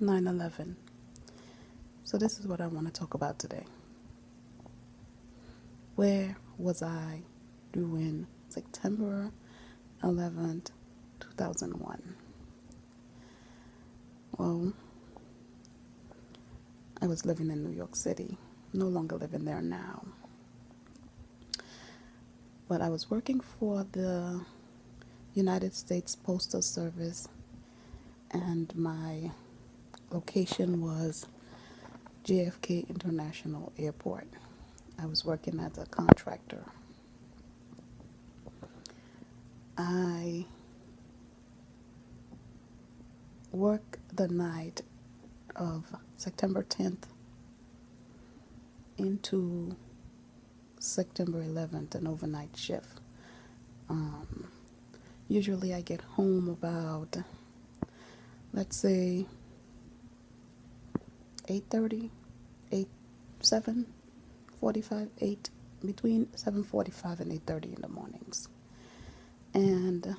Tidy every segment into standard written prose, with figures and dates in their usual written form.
9/11. So this is what I want to talk about today. Where was I during September 11th, 2001? Well, I was living in New York City. No longer living there now. But I was working for the United States Postal Service, and my location was JFK International Airport. I was working as a contractor. I worked the night of September 10th into September 11th, an overnight shift. Usually I get home about, let's say, 8:30, 8, 7:45, 8, between 7:45 and 8:30 in the mornings. And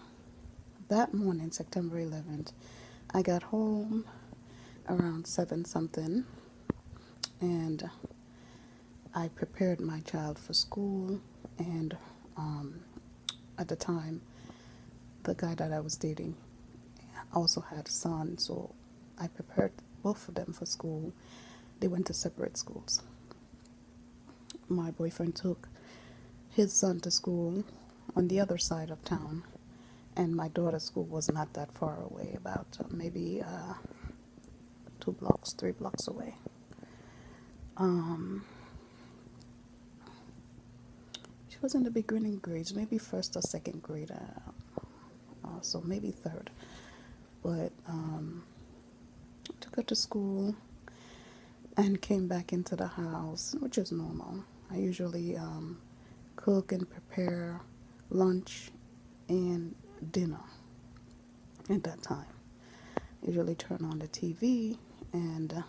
that morning, September 11th, I got home around 7 something, and I prepared my child for school. And at the time, the guy that I was dating also had a son, so I prepared both of them for school. They went to separate schools. My boyfriend took his son to school on the other side of town, and my daughter's school was not that far away, about maybe 2 blocks, 3 blocks away. She was in the beginning grades, maybe first or second grade, so maybe third. But took her to school and came back into the house, which is normal. I usually cook and prepare lunch and dinner at that time. Usually turn on the TV and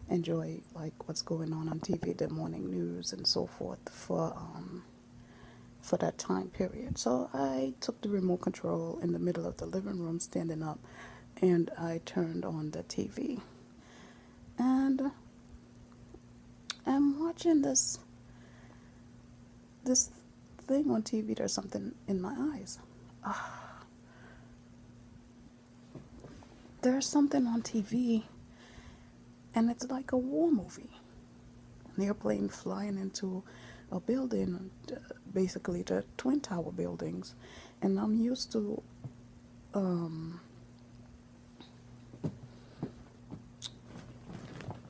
enjoy like what's going on TV, the morning news and so forth for that time period. So I took the remote control in the middle of the living room, standing up, and I turned on the TV. And I'm watching this thing on TV. There's something in my eyes. There's something on TV, and it's like a war movie. An airplane flying into a building, basically the Twin Tower buildings. And I'm used to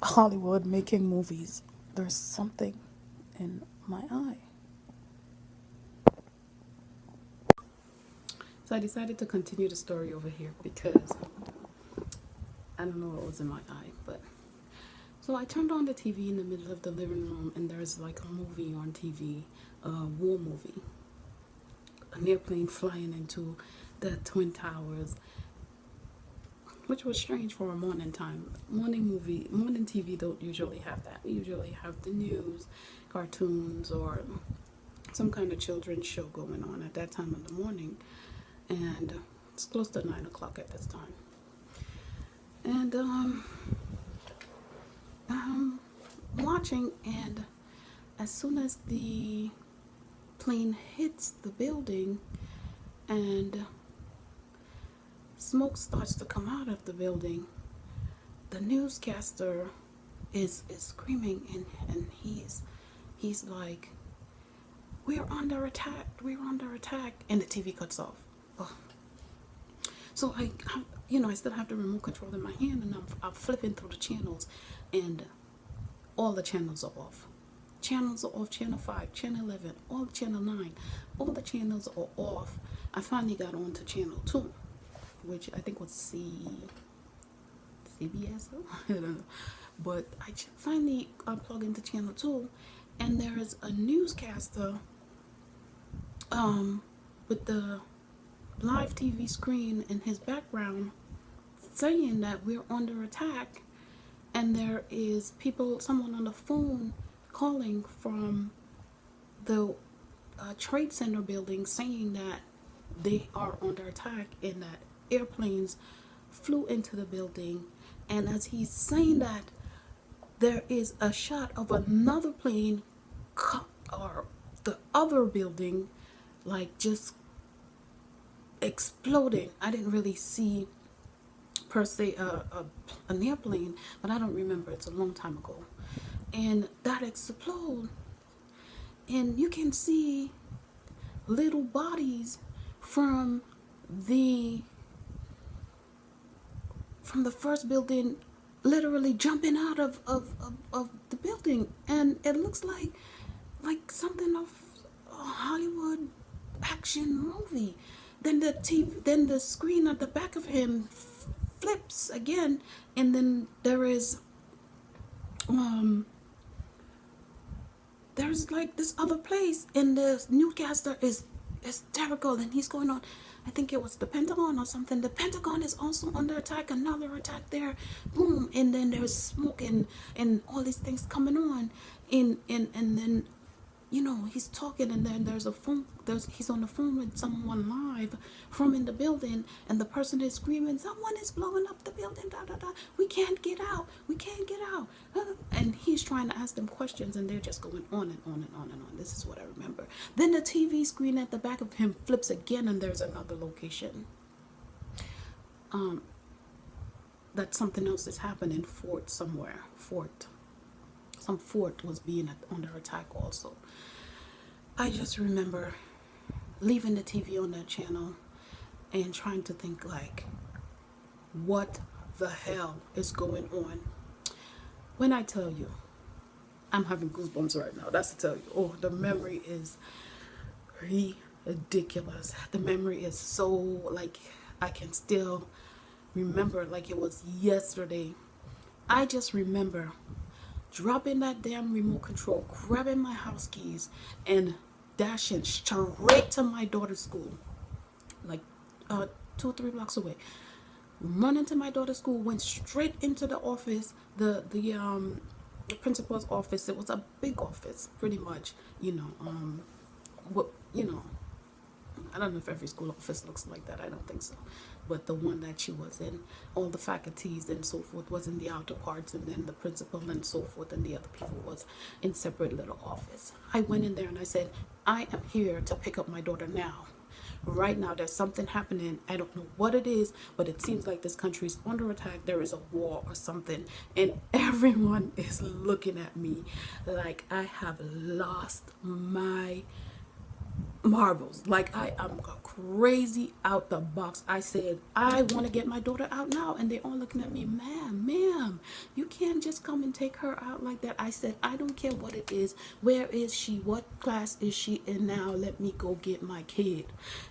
Hollywood making movies. There's something in my eye. So I decided to continue the story over here because I don't know what was in my eye, but so I turned on the TV in the middle of the living room, and there's like a movie on TV, a war movie, an airplane flying into the Twin Towers, which was strange for a morning time. Morning TV don't usually have that. We usually have the news, cartoons, or some kind of children's show going on at that time of the morning, and it's close to 9 o'clock at this time. And I'm watching, and as soon as the plane hits the building and smoke starts to come out of the building, the newscaster is screaming, and he's like, we're under attack, and the TV cuts off. Oh. So I still have the remote control in my hand, and I'm flipping through the channels, and all the channels are off. Channels are off. Channel 5, Channel 11, all Channel 9, all the channels are off. I finally got on to Channel 2, which I think was CBS. I don't know. But I finally plugged into Channel 2, and there is a newscaster with the live TV screen in his background saying that we're under attack, and there is someone on the phone calling from the Trade Center building saying that they are under attack and that airplanes flew into the building And as he's saying that, there is a shot of another plane or the other building, like just exploding. I didn't really see per se an airplane, but I don't remember. It's a long time ago. And that explode, and you can see little bodies from the first building literally jumping out of the building, and it looks like something of a Hollywood action movie. Then the screen at the back of him flips again, and then there's like this other place, and the newscaster is hysterical, and he's going on, I think it was the Pentagon or something. The Pentagon is also under attack, another attack there, boom, and then there's smoke and all these things coming on, and then he's talking, and then he's on the phone with someone live from in the building, and the person is screaming, someone is blowing up the building, da da da, we can't get out, and he's trying to ask them questions, and they're just going on and on and on and on. This is what I remember. Then the TV screen at the back of him flips again, and there's another location that something else is happening. Some fort was being under attack also. I just remember leaving the TV on that channel and trying to think, like, what the hell is going on? When I tell you, I'm having goosebumps right now. That's to tell you. Oh, the memory is ridiculous. The memory is so, like, I can still remember like it was yesterday. I just remember dropping that damn remote control, grabbing my house keys, and dashing straight to my daughter's school, like 2 or 3 blocks away. Running to my daughter's school, went straight into the office, the principal's office. It was a big office, pretty much. I don't know if every school office looks like that. I don't think so. But the one that she was in, all the faculties and so forth was in the outer parts, and then the principal and so forth and the other people was in separate little office. I went in there and I said, I am here to pick up my daughter now. Right now, there's something happening. I don't know what it is, but it seems like this country is under attack. There is a war or something, and everyone is looking at me like I have lost my marbles, like I am crazy out the box. I said, I want to get my daughter out now, and they all looking at me, ma'am, you can't just come and take her out like that. I said, I don't care what it is. Where is she? What class is she in now? Let me go get my kid.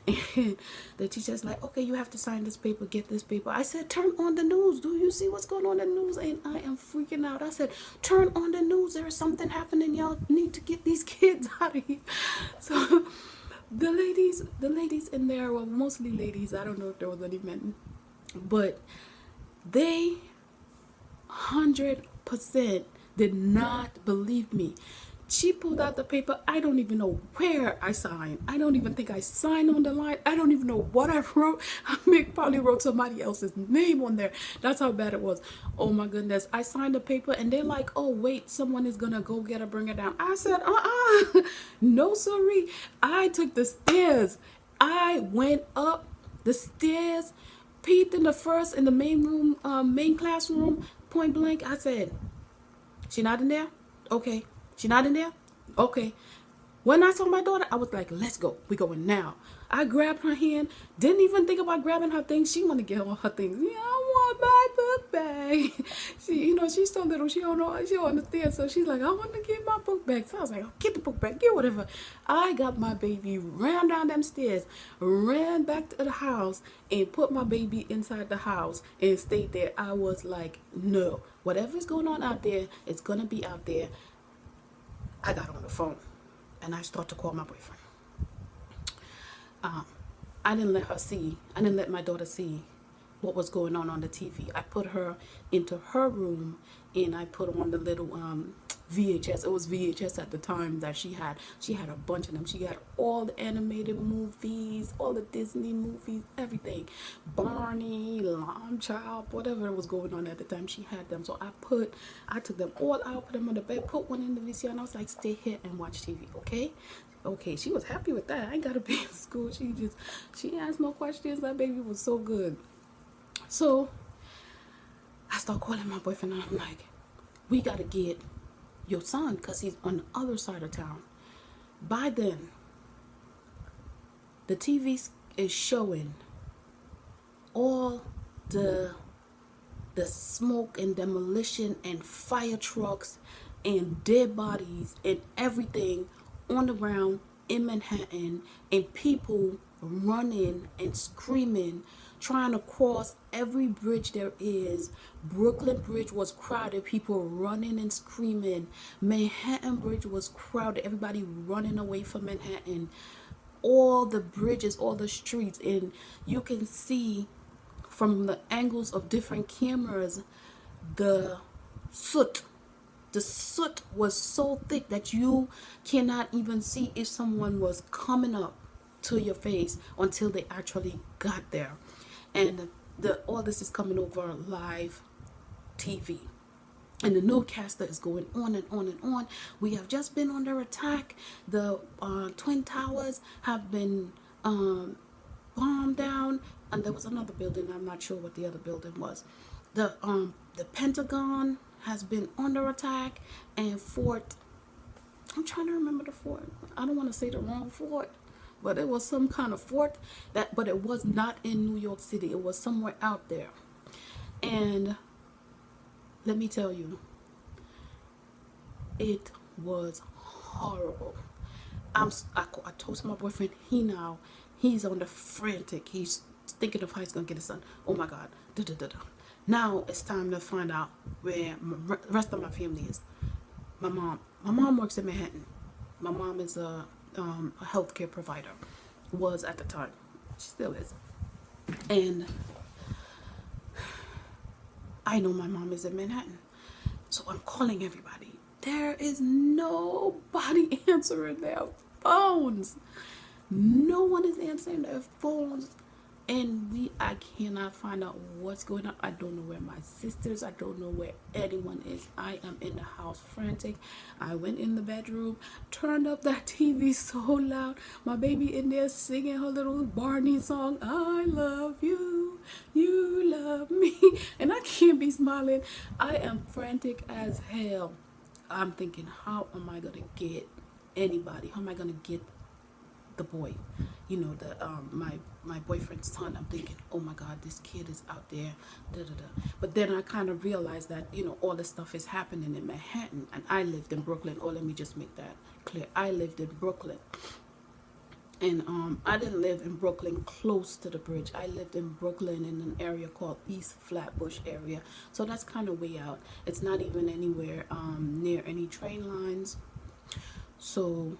And the teacher's like, okay, you have to sign this paper, get this paper. I said, turn on the news. Do you see what's going on in the news? And I am freaking out. I said, turn on the news. There is something happening. Y'all need to get these kids out of here. So the ladies in there were mostly ladies. I don't know if there was any men, but they 100% did not believe me. She pulled out the paper. I don't even know where I signed. I don't even think I signed on the line. I don't even know what I wrote. I probably wrote somebody else's name on there. That's how bad it was. Oh my goodness. I signed the paper, and they're like, oh wait, someone is gonna go get her, bring her down. I said, no sorry. I took the stairs. I went up the stairs, peeked in the main room, main classroom, point blank. I said, she not in there? Okay. She not in there? Okay. When I saw my daughter, I was like, let's go. We going now. I grabbed her hand. Didn't even think about grabbing her things. She want to get all her things. Yeah, I want my book bag. She's so little. She don't know. She don't understand. So she's like, I want to get my book bag. So I was like, oh, get the book bag. Get whatever. I got my baby, ran down them stairs, ran back to the house, and put my baby inside the house and stayed there. I was like, no. Whatever's going on out there, it's going to be out there. I got on the phone and I started to call my boyfriend. I didn't let my daughter see what was going on the TV. I put her into her room and I put on the little VHS. It was VHS at the time that she had. She had a bunch of them. She had all the animated movies, all the Disney movies, everything. Barney, child, whatever was going on at the time, she had them. So I took them all out, put them on the bed, put one in the VCR, and I was like, stay here and watch TV, okay? Okay, she was happy with that. I ain't gotta be in school. She asked no questions. That baby was so good. So I start calling my boyfriend and I'm like, we gotta get your son because he's on the other side of town. By then, the TV is showing all the smoke and demolition and fire trucks and dead bodies and everything on the ground in Manhattan, and people running and screaming, trying to cross every bridge there is. Brooklyn Bridge was crowded, people running and screaming. Manhattan Bridge was crowded, everybody running away from Manhattan. All the bridges, all the streets, and you can see from the angles of different cameras the soot. The soot was so thick that you cannot even see if someone was coming up to your face until they actually got there. And all this is coming over live TV. And the newscaster is going on and on and on. We have just been under attack. The Twin Towers have been bombed down. And there was another building. I'm not sure what the other building was. The Pentagon has been under attack. And I'm trying to remember the fort. I don't want to say the wrong fort. But it was some kind of fort. But it was not in New York City. It was somewhere out there. And let me tell you, it was horrible. I told my boyfriend, he's on the frantic. He's thinking of how he's going to get his son. Oh my God. Now it's time to find out where the rest of my family is. My mom works in Manhattan. My mom is a healthcare provider. Was at the time. She still is. And I know my mom is in Manhattan. So I'm calling everybody. There is nobody answering their phones. No one is answering their phones. And I cannot find out what's going on. I don't know where my sisters, I don't know where anyone is. I am in the house frantic. I went in the bedroom, turned up that TV so loud. My baby in there singing her little Barney song. I love you, you love me. And I can't be smiling. I am frantic as hell. I'm thinking, how am I going to get anybody? How am I going to get the boy, my boyfriend's son? I'm thinking, oh my God, this kid is out there, But then I kind of realized that, all this stuff is happening in Manhattan, and I lived in Brooklyn. Oh, let me just make that clear. I lived in Brooklyn, and I didn't live in Brooklyn close to the bridge. I lived in Brooklyn in an area called East Flatbush area, so that's kind of way out. It's not even anywhere near any train lines. So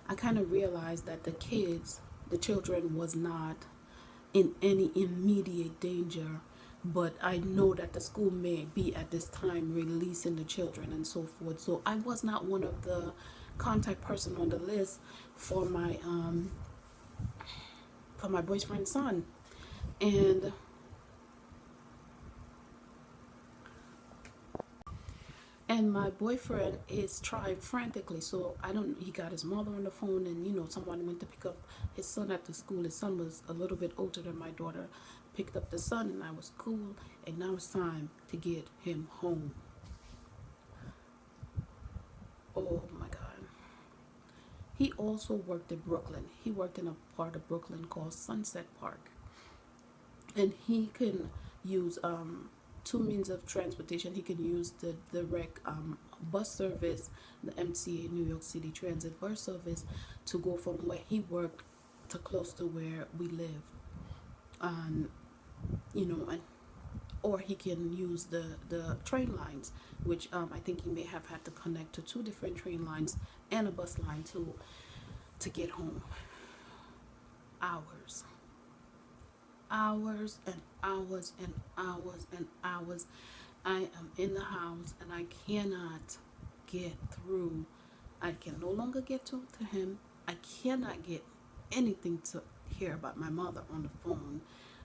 I kind of realized that the children was not in any immediate danger, but I know that the school may be at this time releasing the children and so forth. So I was not one of the contact person on the list for my boyfriend's son. And my boyfriend is trying frantically. So he got his mother on the phone, and someone went to pick up his son at the school. His son was a little bit older than my daughter. Picked up the son, and I was cool. And now it's time to get him home. Oh my God. He also worked in Brooklyn. He worked in a part of Brooklyn called Sunset Park. And he can use two means of transportation. He can use the direct bus service, the MTA, New York City Transit bus service, to go from where he worked to close to where we live. Or he can use the train lines, which I think he may have had to connect to two different train lines and a bus line to get home. Hours and hours and hours and hours. I am in the house and I cannot get through. I can no longer get to him. I cannot get anything to hear about my mother on the phone.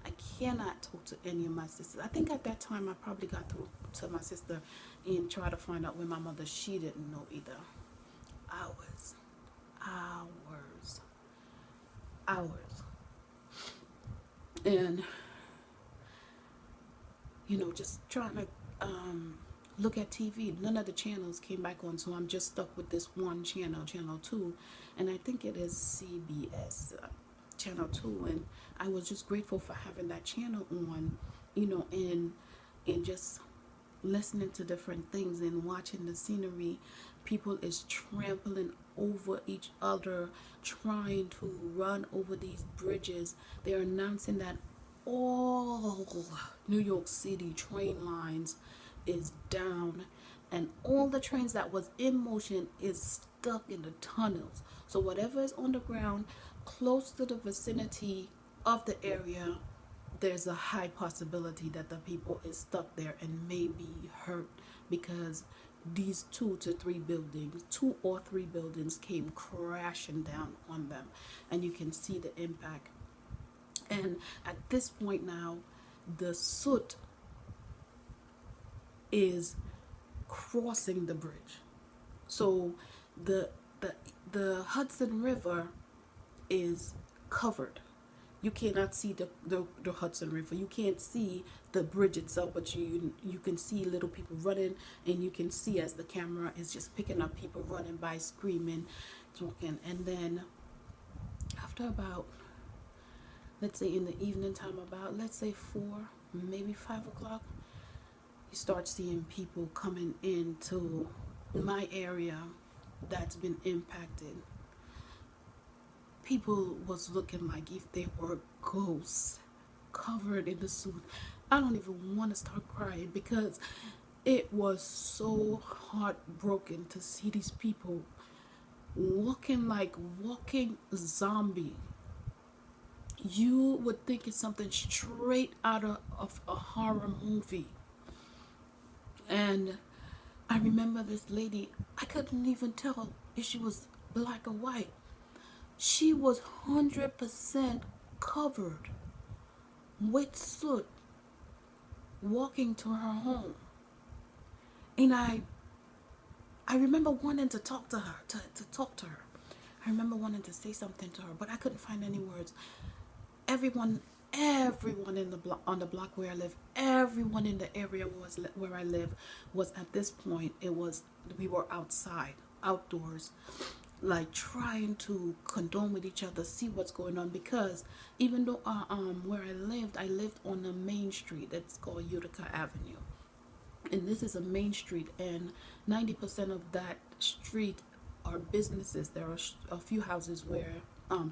I cannot talk to any of my sisters. I think at that time I probably got through to my sister and tried to find out where my mother. She didn't know either. Hours, hours, hours, and just trying to look at TV. None of the channels came back on, so I'm just stuck with this one channel, channel 2, and I think it is CBS, channel 2. And I was just grateful for having that channel on, and just listening to different things and watching the scenery. People is trampling over each other, trying to run over these bridges. They're announcing that all New York City train lines is down, and all the trains that was in motion is stuck in the tunnels. So whatever is on the ground close to the vicinity of the area, there's a high possibility that the people is stuck there and may be hurt, because these 2 or 3 buildings came crashing down on them, and you can see the impact. And at this point now, the soot is crossing the bridge. So the Hudson River is covered. You cannot see the Hudson River. You can't see the bridge itself, but you can see little people running, and you can see as the camera is just picking up people running by, screaming, talking. And then after about, let's say in the evening time, about, let's say 4, maybe 5 o'clock, you start seeing people coming into my area that's been impacted. People was looking like if they were ghosts, covered in the suit. I don't even want to start crying, because it was so heartbroken to see these people walking like walking zombie. You would think it's something straight out of a horror movie. And I remember this lady, I couldn't even tell if she was black or white. She was 100% covered with soot, walking to her home. And I remember wanting to talk to her, to talk to her. I remember wanting to say something to her, but I couldn't find any words. Everyone in the block, on the block where I live, everyone in the area where I live was, at this point, we were outdoors, like trying to condone with each other, see what's going on. Because even though where I lived on the main street that's called Utica Avenue, and this is a main street, and 90% of that street are businesses. There are a few houses where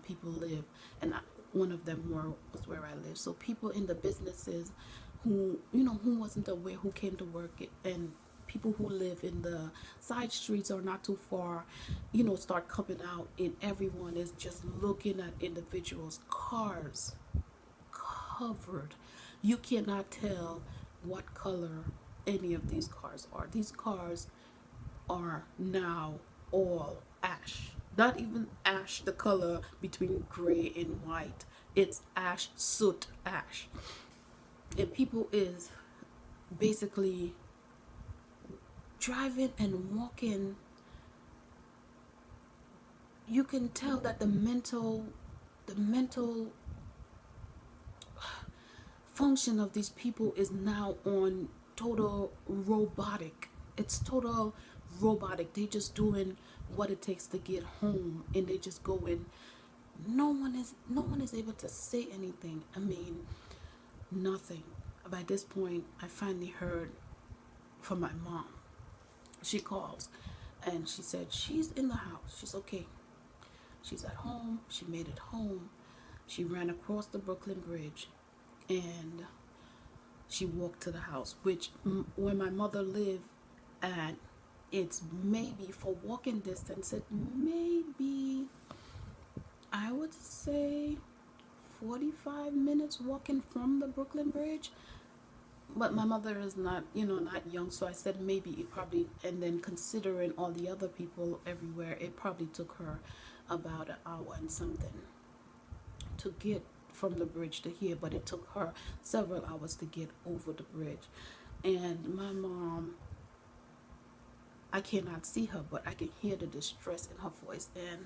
people live, and one of them was where I live. So people in the businesses who wasn't aware, who came to work, and people who live in the side streets or not too far, start coming out, and everyone is just looking at individuals' cars covered. You cannot tell what color any of these cars are. These cars are now all ash. Not even ash, the color between gray and white. It's ash, soot ash. And people is basically driving and walking. You can tell that the mental function of these people is now on total robotic. It's total robotic. They just doing what it takes to get home, and they just go in. No one is able to say anything. I mean, nothing. By this point, I finally heard from my mom. She calls and she said she's in the house. She's okay. She's at home. She made it home. She ran across the Brooklyn Bridge and she walked to the house, which where my mother lived at, it's maybe, for walking distance, it maybe, I would say 45 minutes walking from the Brooklyn Bridge. But my mother is not young, so I said maybe it probably, and then considering all the other people everywhere, it probably took her about an hour and something to get from the bridge to here, but it took her several hours to get over the bridge. And my mom, I cannot see her, but I can hear the distress in her voice, and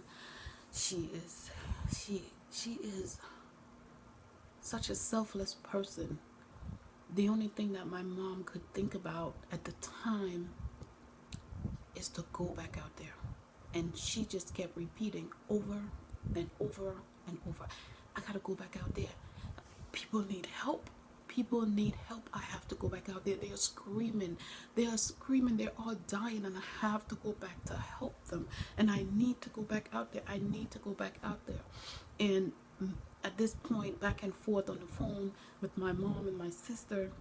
she is she is such a selfless person. The only thing that my mom could think about at the time is to go back out there. And she just kept repeating over and over and over, I gotta go back out there. People need help. People need help. I have to go back out there. They are screaming. They are screaming. They're all dying, and I have to go back to help them. And I need to go back out there. I need to go back out there. And at this point, back and forth on the phone with my mom and my sister,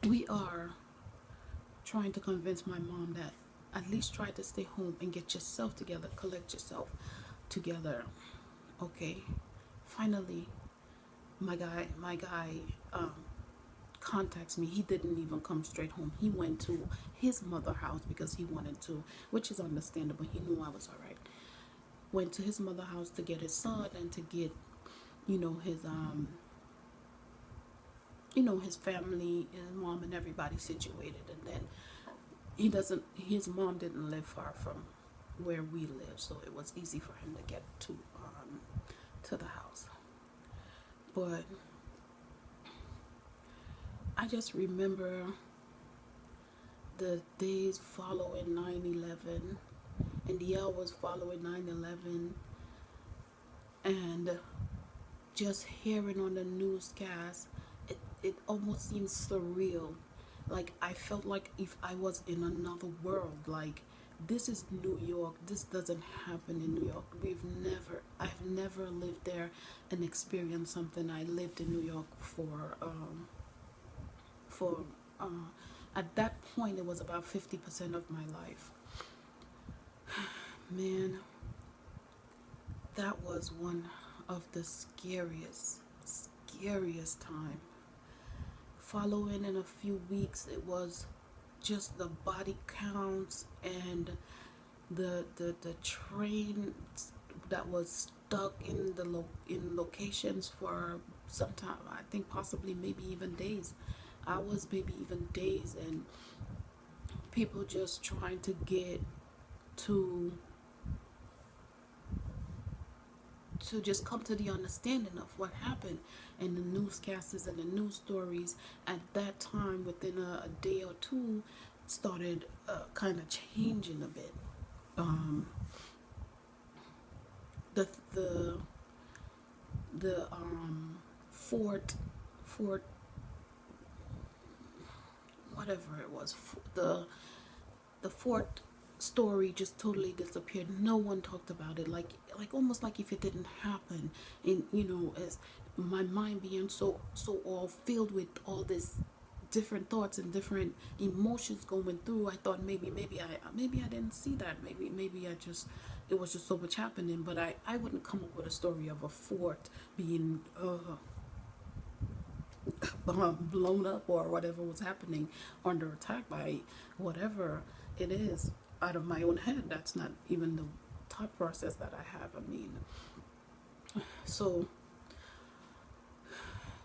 we are trying to convince my mom that at least try to stay home and get yourself together, collect yourself together. Okay. Finally, my guy contacts me. He didn't even come straight home. He went to his mother's house because he wanted to, which is understandable. He knew I was all right. Went to his mother's house to get his son and to get, you know, his family, his mom and everybody situated. And then his mom didn't live far from where we live, so it was easy for him to get to the house. But I just remember the days following 9/11 and the hours following 9/11, and just hearing on the newscast, it almost seems surreal. Like I felt like if I was in another world. Like, this is New York. This doesn't happen in New York. I've never lived there and experienced something. I lived in New York for at that point it was about 50% of my life. Man, that was one of the scariest time. Following in a few weeks, it was just the body counts and the train that was stuck in locations for some time. I think possibly maybe even days, hours, maybe even days, and people just trying to get to just come to the understanding of what happened. And the newscasters and the news stories at that time, within a day or two, started kind of changing a bit. The fort whatever it was, the fort story just totally disappeared. No one talked about it, like almost like if it didn't happen. And as my mind being so all filled with all this different thoughts and different emotions going through, I thought maybe I didn't see that. Maybe it was just so much happening. But I wouldn't come up with a story of a fort being blown up or whatever was happening, under attack by whatever it is, out of my own head. That's not even the thought process that I have. I mean, so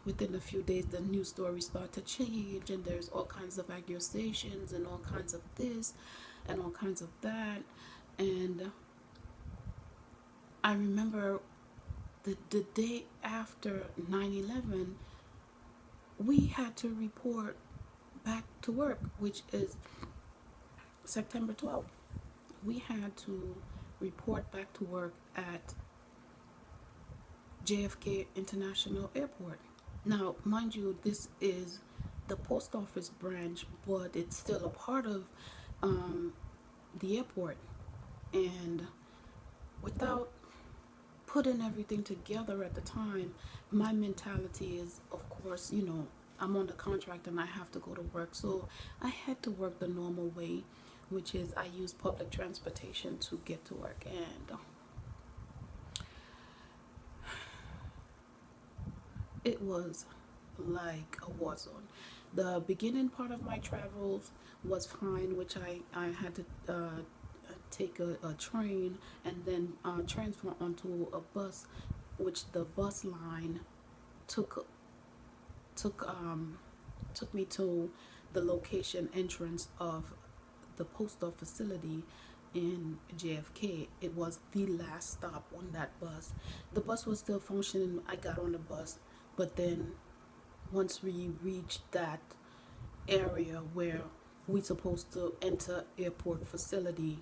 within a few days, the news stories start to change, and there's all kinds of accusations and all kinds of this and all kinds of that. And I remember the day after 9/11, we had to report back to work, which is September 12th. We had to report back to work at JFK International Airport. Now, mind you, this is the post office branch, but it's still a part of the airport. And without putting everything together at the time, my mentality is, of course, I'm on the contract and I have to go to work. So I had to work the normal way, which is I use public transportation to get to work. And it was like a war zone. The beginning part of my travels was fine, which I had to take a train and then transfer onto a bus, which the bus line took took um took me to the location entrance of the postal facility in JFK. It was the last stop on that bus. The bus was still functioning. I got on the bus, but then once we reached that area where we supposed to enter airport facility,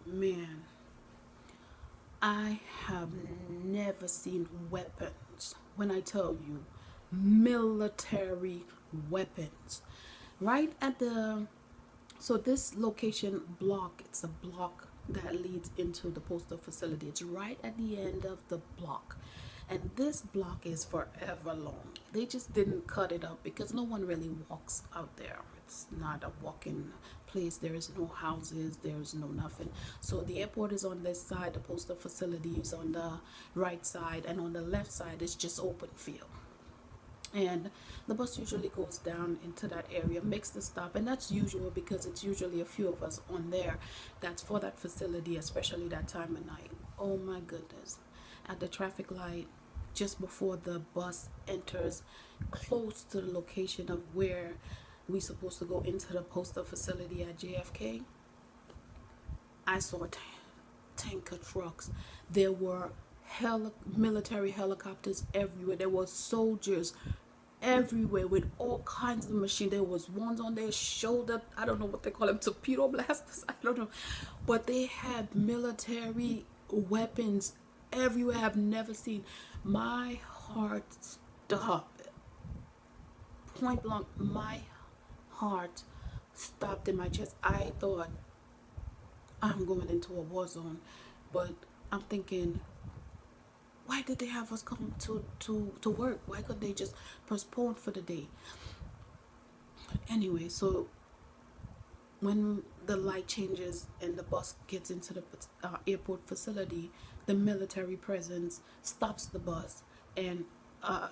man, I have never seen weapons. When I tell you, military weapons. Right at the, so this location block, it's a block that leads into the postal facility. It's right at the end of the block. And this block is forever long. They just didn't cut it up because no one really walks out there. It's not a walking place. There is no houses. There is no nothing. So the airport is on this side. The postal facility is on the right side, and on the left side is just open field. And the bus usually goes down into that area, makes the stop, and that's usual because it's usually a few of us on there that's for that facility, especially that time of night. Oh my goodness. At the traffic light, just before the bus enters close to the location of where we supposed to go into the postal facility at JFK, I saw tanker trucks. There were military helicopters everywhere. There were soldiers everywhere with all kinds of machines. There was ones on their shoulder. I don't know what they call them, torpedo blasters. I don't know, but they had military weapons everywhere. I've never seen. My heart stopped. Point blank, my heart stopped in my chest. I thought I'm going into a war zone, but I'm thinking, why did they have us come to work? Why couldn't they just postpone for the day? Anyway, so when the light changes and the bus gets into the airport facility, the military presence stops the bus, and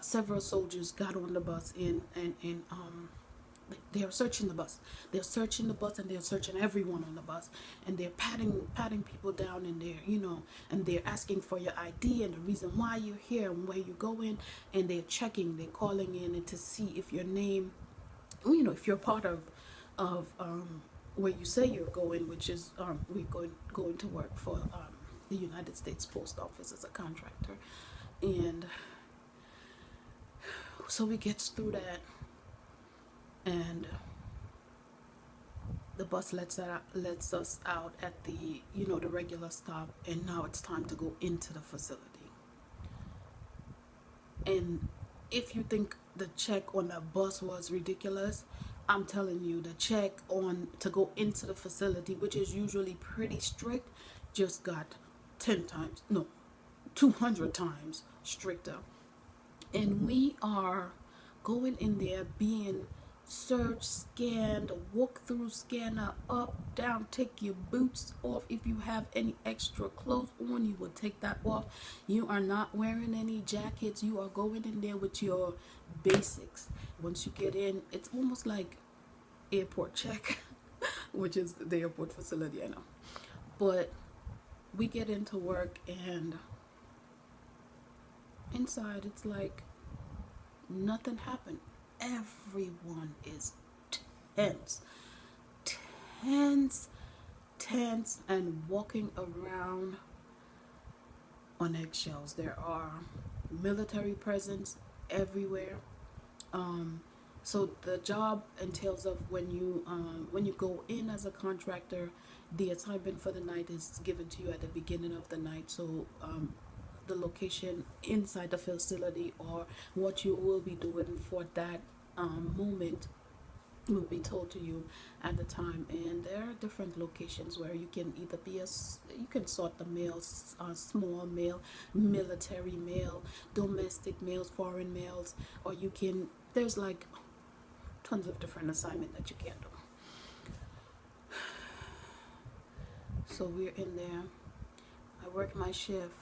several soldiers got on the bus and they are searching the bus. They're searching the bus and they're searching everyone on the bus, and they're patting people down, and and they're asking for your ID and the reason why you're here and where you're going, and they're checking, they're calling in and to see if your name, if you're part of where you say you're going, which is we're going to work for the United States Post Office as a contractor. And so we get through that, and the bus lets us out at the the regular stop, and now it's time to go into the facility. And if you think the check on that bus was ridiculous, I'm telling you, the check on to go into the facility, which is usually pretty strict, just got 10 times, no, 200 times stricter. And we are going in there being searched, scanned, walk through scanner, up, down, take your boots off. If you have any extra clothes on, you will take that off. You are not wearing any jackets. You are going in there with your basics. Once you get in, it's almost like airport check, which is the airport facility, I know. But we get into work, and inside it's like nothing happened. Everyone is tense, and walking around on eggshells. There are military presence everywhere. So the job entails of when you go in as a contractor, the assignment for the night is given to you at the beginning of the night. So the location inside the facility, or what you will be doing for that moment, will be told to you at the time. And there are different locations where you can either you can sort the mails, small mail, military mail, domestic mails, foreign mails, or there's like tons of different assignments that you can do. So we're in there. I work my shift,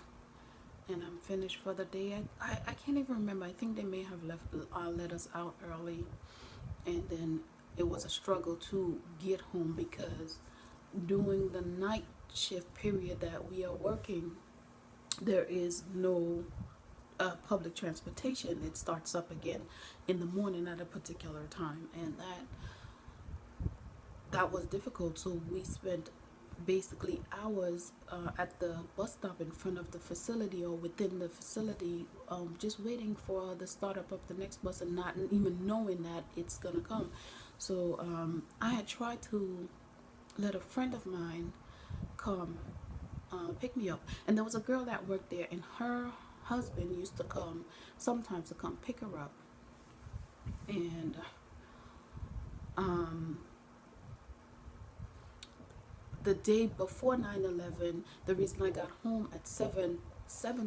and I'm finished for the day. I can't even remember. I think they may have let us out early, and then it was a struggle to get home because during the night shift period that we are working, there is no public transportation, it starts up again in the morning at a particular time, and that was difficult. So we spent basically hours at the bus stop in front of the facility or within the facility, just waiting for the startup of the next bus and not even knowing that it's gonna come. So I had tried to let a friend of mine come pick me up, and there was a girl that worked there, and her husband used to come sometimes to come pick her up. And um, the day before 9/11, the reason I got home at 7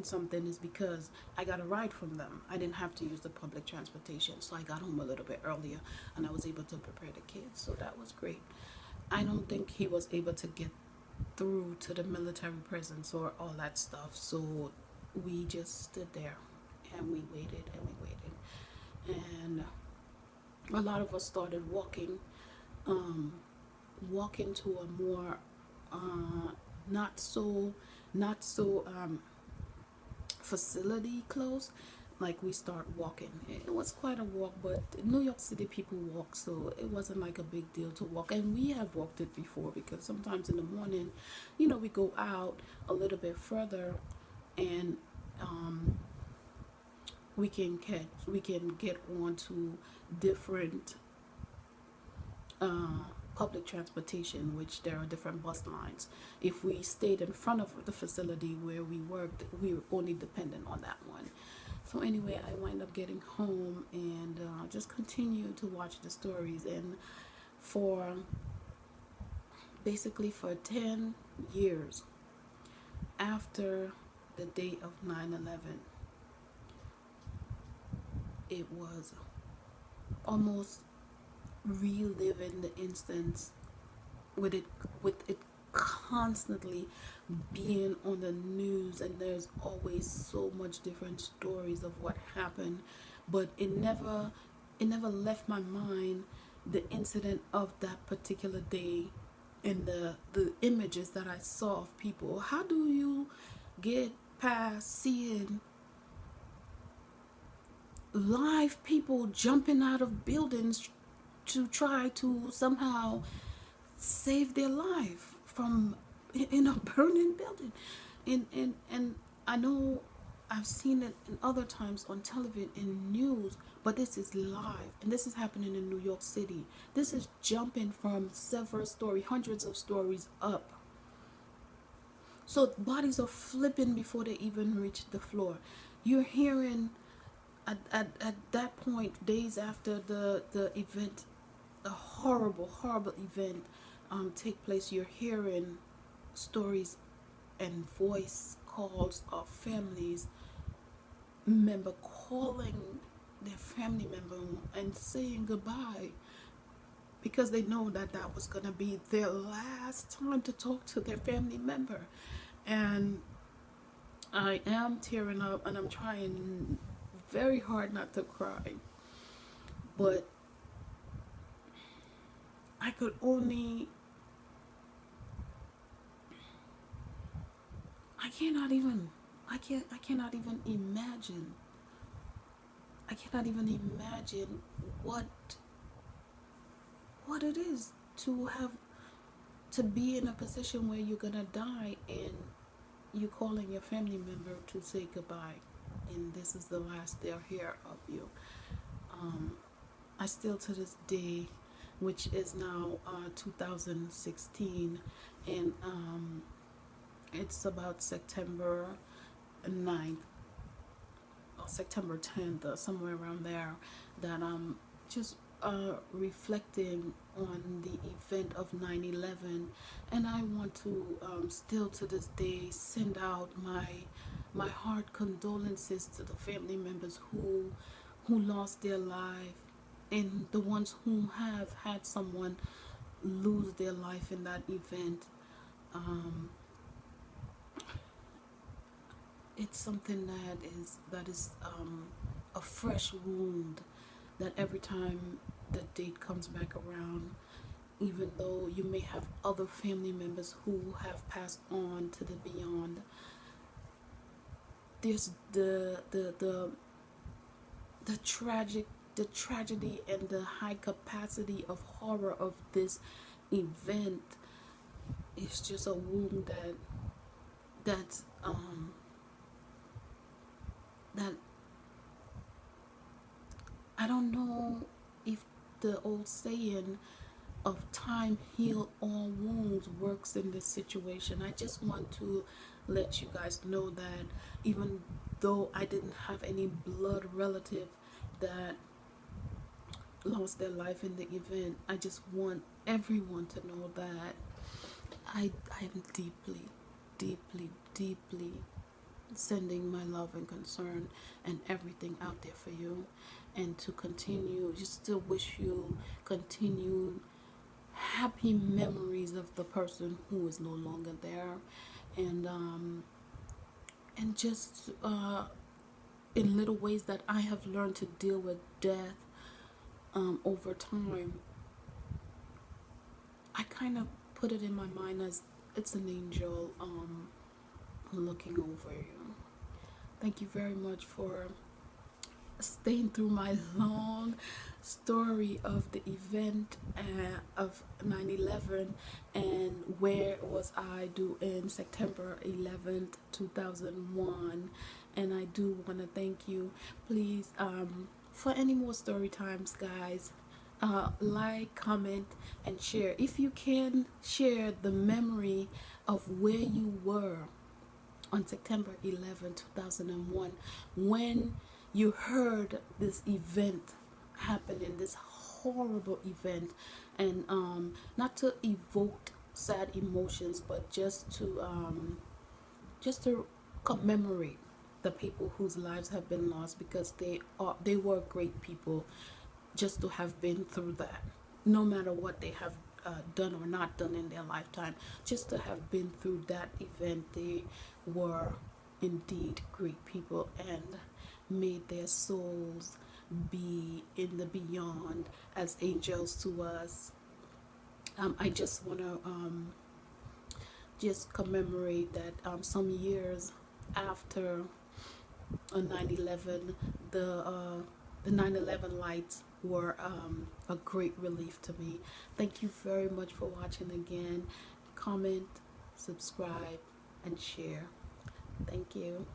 something is because I got a ride from them. I didn't have to use the public transportation, so I got home a little bit earlier, and I was able to prepare the kids, so that was great. I don't think he was able to get through to the military presence or all that stuff, so we just stood there and we waited and we waited, and a lot of us started um, walking to a more not so facility close. Like, we start walking. It was quite a walk, but New York City people walk, so it wasn't like a big deal to walk. And we have walked it before, because sometimes in the morning, we go out a little bit further, and we can get onto different public transportation, which there are different bus lines. If we stayed in front of the facility where we worked, we were only dependent on that one. So anyway, I wind up getting home and just continue to watch the stories. And for basically for 10 years after the day of 9/11, it was almost reliving the instance, with it constantly being on the news, and there's always so much different stories of what happened, but it never left my mind, the incident of that particular day, and the images that I saw of people. How do you get past seeing live people jumping out of buildings to try to somehow save their life from in a burning building? And I know I've seen it in other times on television, in news, but this is live, and this is happening in New York City. This is jumping from several stories, hundreds of stories up. So bodies are flipping before they even reach the floor. You're hearing at that point, days after the event, a horrible event take place, you're hearing stories and voice calls of families member calling their family member and saying goodbye, because they know that that was going to be their last time to talk to their family member. And I am tearing up, and I'm trying very hard not to cry, but I could only I cannot even imagine. I cannot even imagine what it is to be in a position where you're gonna die, and you calling your family member to say goodbye, and this is the last they'll hear of you. I still, to this day, which is now 2016, and it's about September 9th or September 10th or somewhere around there, that I'm just reflecting on the event of 9/11, and I want to still to this day send out my heart condolences to the family members who lost their life, and the ones who have had someone lose their life in that event. Um, it's something that is a fresh wound, that every time the date comes back around, even though you may have other family members who have passed on to the beyond, there's the tragedy and the high capacity of horror of this event is just a wound that that I don't know if the old saying of time heal all wounds works in this situation. I just want to let you guys know that even though I didn't have any blood relative that lost their life in the event, I just want everyone to know that I am deeply, deeply, deeply sending my love and concern and everything out there for you, and to continue just to wish you continued happy memories of the person who is no longer there, and just in little ways that I have learned to deal with death over time. I kind of put it in my mind as it's an angel looking over you. Thank you very much for staying through my long story of the event of 9/11 and where was I doing September 11th, 2001. And I do want to thank you. Please, for any more story times, guys, like, comment, and share. If you can, share the memory of where you were on September 11th, 2001, when you heard this event happening, this horrible event, and not to evoke sad emotions, but just to commemorate the people whose lives have been lost, because they were great people. Just to have been through that, no matter what they have done or not done in their lifetime, just to have been through that event, they were indeed great people, and made their souls be in the beyond as angels to us. I just want to just commemorate that some years after 9/11, the 9/11 lights were a great relief to me. Thank you very much for watching again. Comment, subscribe, and share. Thank you.